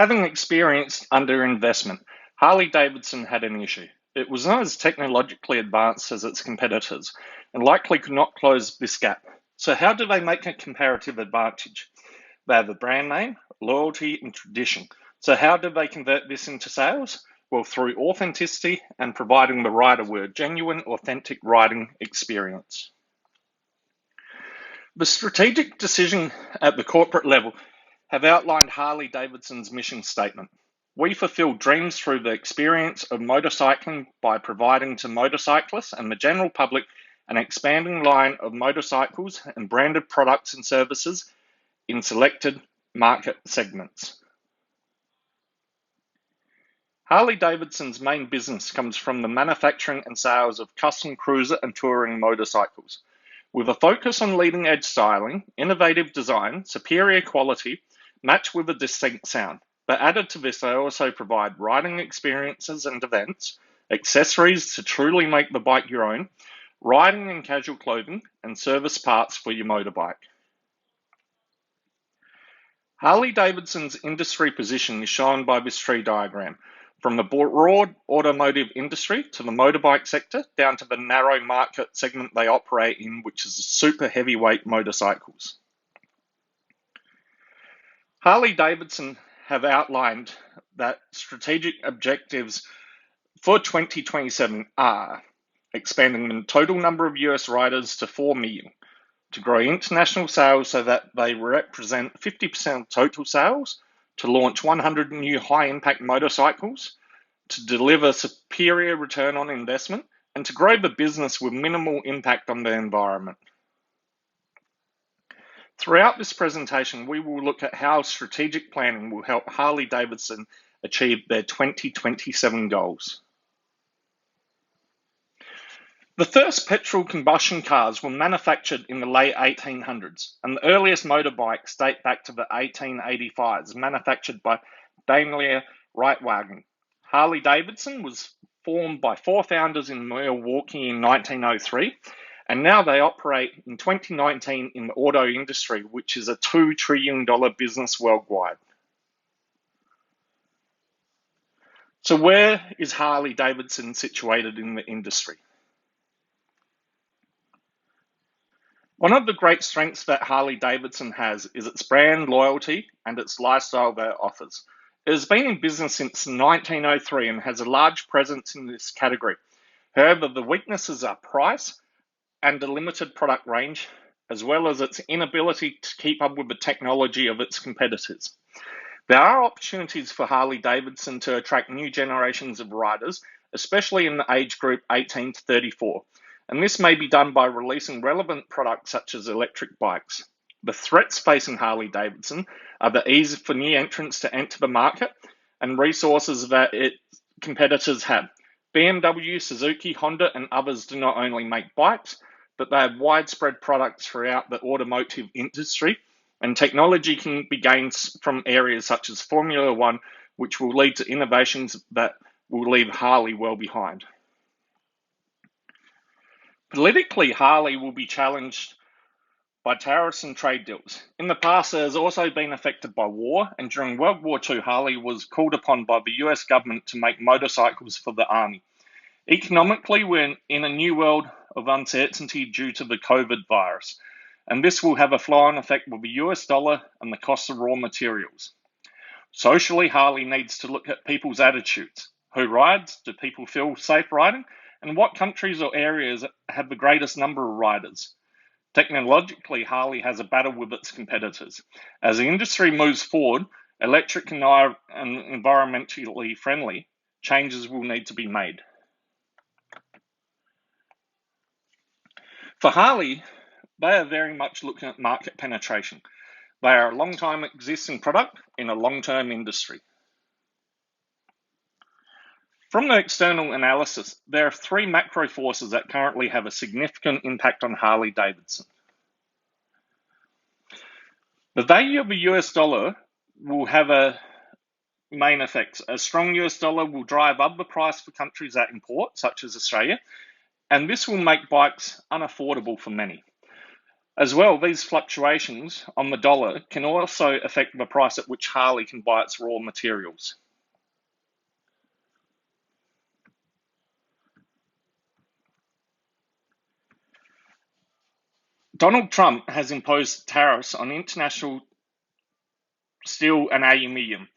Having experienced underinvestment, Harley Davidson had an issue. It was not as technologically advanced as its competitors and likely could not close this gap. So, how do they make a comparative advantage? They have a brand name, loyalty, and tradition. So, how do they convert this into sales? Well, through authenticity and providing the rider with a genuine, authentic riding experience. The strategic decision at the corporate level have outlined Harley Davidson's mission statement. We fulfill dreams through the experience of motorcycling by providing to motorcyclists and the general public an expanding line of motorcycles and branded products and services in selected market segments. Harley Davidson's main business comes from the manufacturing and sales of custom cruiser and touring motorcycles. With a focus on leading-edge styling, innovative design, superior quality, matched with a distinct sound. But added to this, they also provide riding experiences and events, accessories to truly make the bike your own, riding and casual clothing, and service parts for your motorbike. Harley Davidson's industry position is shown by this tree diagram, from the broad automotive industry to the motorbike sector, down to the narrow market segment they operate in, which is super heavyweight motorcycles. Harley Davidson have outlined that strategic objectives for 2027 are expanding the total number of US riders to 4 million, to grow international sales so that they represent 50% of total sales, to launch 100 new high-impact motorcycles, to deliver superior return on investment, and to grow the business with minimal impact on the environment. Throughout this presentation, we will look at how strategic planning will help Harley Davidson achieve their 2027 goals. The first petrol combustion cars were manufactured in the late 1800s, and the earliest motorbikes date back to the 1885s, manufactured by Daimler Reitwagen. Harley Davidson was formed by 4 founders in Milwaukee in 1903, and now they operate in 2019 in the auto industry, which is a $2 trillion business worldwide. So where is Harley Davidson situated in the industry? One of the great strengths that Harley Davidson has is its brand loyalty and its lifestyle that it offers. It has been in business since 1903 and has a large presence in this category. However, the weaknesses are price and a limited product range, as well as its inability to keep up with the technology of its competitors. There are opportunities for Harley Davidson to attract new generations of riders, especially in the age group 18 to 34. And this may be done by releasing relevant products such as electric bikes. The threats facing Harley Davidson are the ease for new entrants to enter the market and resources that its competitors have. BMW, Suzuki, Honda, and others do not only make bikes, but they have widespread products throughout the automotive industry, and technology can be gained from areas such as Formula One, which will lead to innovations that will leave Harley well behind. Politically, Harley will be challenged by tariffs and trade deals. In the past, it has also been affected by war, and during World War II, Harley was called upon by the US government to make motorcycles for the army. Economically, we're in a new world of uncertainty due to the COVID virus, and this will have a flow-on effect with the US dollar and the cost of raw materials. Socially, Harley needs to look at people's attitudes. Who rides? Do people feel safe riding? And what countries or areas have the greatest number of riders? Technologically, Harley has a battle with its competitors. As the industry moves forward, electric and environmentally friendly, changes will need to be made. For Harley, they are very much looking at market penetration. They are a long-time existing product in a long-term industry. From the external analysis, there are 3 macro forces that currently have a significant impact on Harley Davidson. The value of the US dollar will have a main effects. A strong US dollar will drive up the price for countries that import, such as Australia, and this will make bikes unaffordable for many. As well, these fluctuations on the dollar can also affect the price at which Harley can buy its raw materials. Donald Trump has imposed tariffs on international steel and aluminium.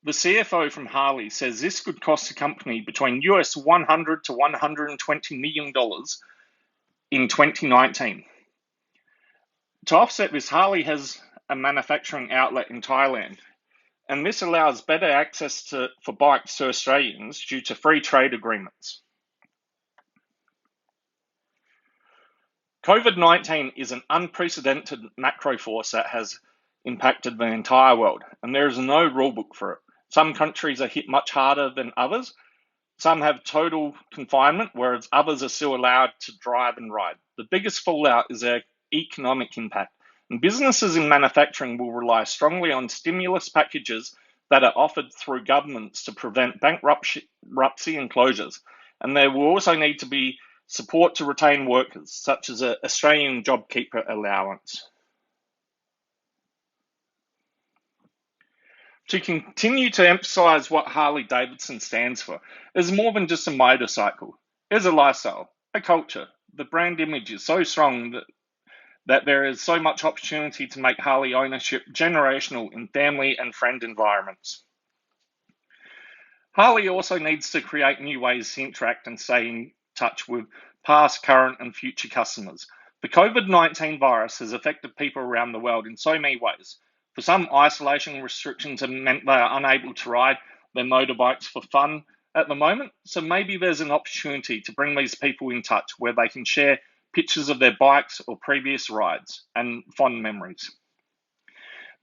The CFO from Harley says this could cost the company between US $100 to $120 million in 2019. To offset this, Harley has a manufacturing outlet in Thailand, and this allows better access for bikes to Australians due to free trade agreements. COVID-19 is an unprecedented macro force that has impacted the entire world, and there is no rulebook for it. Some countries are hit much harder than others. Some have total confinement, whereas others are still allowed to drive and ride. The biggest fallout is their economic impact, and businesses in manufacturing will rely strongly on stimulus packages that are offered through governments to prevent bankruptcy and closures. And there will also need to be support to retain workers, such as an Australian JobKeeper allowance. To continue to emphasise what Harley Davidson stands for, is more than just a motorcycle. It's a lifestyle, a culture. The brand image is so strong that there is so much opportunity to make Harley ownership generational in family and friend environments. Harley also needs to create new ways to interact and stay in touch with past, current, and future customers. The COVID-19 virus has affected people around the world in so many ways. For some, isolation restrictions have meant they are unable to ride their motorbikes for fun at the moment, so maybe there's an opportunity to bring these people in touch where they can share pictures of their bikes or previous rides and fond memories.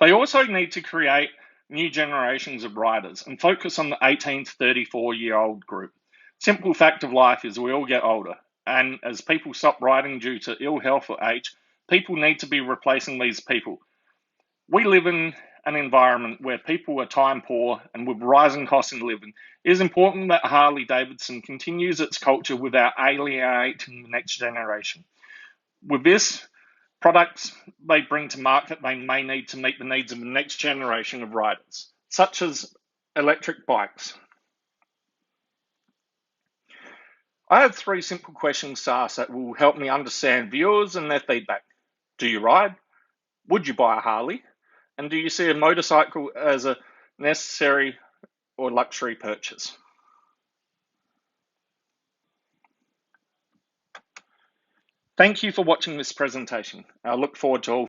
They also need to create new generations of riders and focus on the 18 to 34-year-old group. Simple fact of life is we all get older, and as people stop riding due to ill health or age, people need to be replacing these people. We live in an environment where people are time poor, and with rising costs in living, it is important that Harley Davidson continues its culture without alienating the next generation. With this, products they bring to market, they may need to meet the needs of the next generation of riders, such as electric bikes. I have 3 simple questions to ask that will help me understand viewers and their feedback. Do you ride? Would you buy a Harley? And do you see a motorcycle as a necessary or luxury purchase? Thank you for watching this presentation. I look forward to all